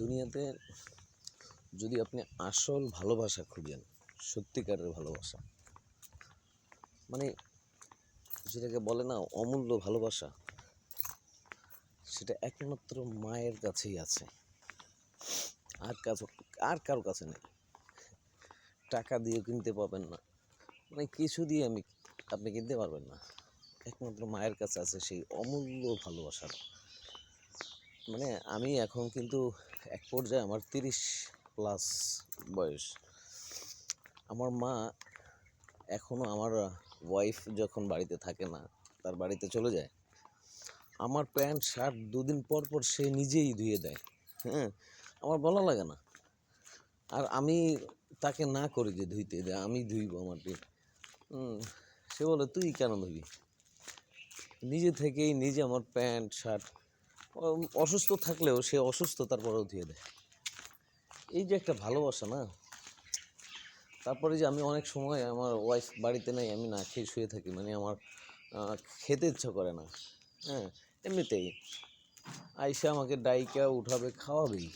দুনিয়াতে যদি আপনি আসল ভালোবাসা খুঁজেন, সত্যিকারের ভালোবাসা, মানে যেটাকে বলে না অমূল্য ভালোবাসা, সেটা একমাত্র মায়ের কাছেই আছে। আর কারো কাছে নেই। টাকা দিয়ে কিনতে পাবেন না, মানে কিছু দিয়ে আপনি কিনতে পারবেন না। একমাত্র মায়ের কাছে আছে সেই অমূল্য ভালোবাসাটা। মানে আমি এখন কিন্তু এক পর্যায়ে আমার 30+ বয়স। আমার মা এখনও আমার ওয়াইফ যখন বাড়িতে থাকে না, তার বাড়িতে চলে যায়, আমার প্যান্ট শার্ট 2 দিন পর পর সে নিজেই ধুয়ে দেয়। হ্যাঁ, আমার বলা লাগে না। আর আমি তাকে না করি যে ধুইতে দে, আমি ধুইব আমার দিয়ে। সে বলে তুই কেন ধুবি? নিজে থেকেই নিজে আমার প্যান্ট শার্ট, অসুস্থ থাকলেও সে অসুস্থতার পরেও ধুয়ে দেয়। এই যে একটা ভালোবাসা না। তারপরে যে আমি অনেক সময় আমার ওয়াইফ বাড়িতে নেই, আমি না খেয়ে শুয়ে থাকি, মানে আমার খেতে ইচ্ছা করে না। হ্যাঁ, এমনিতেই আইসা আমাকে ডাইকা উঠাবে, খাওয়াবেই।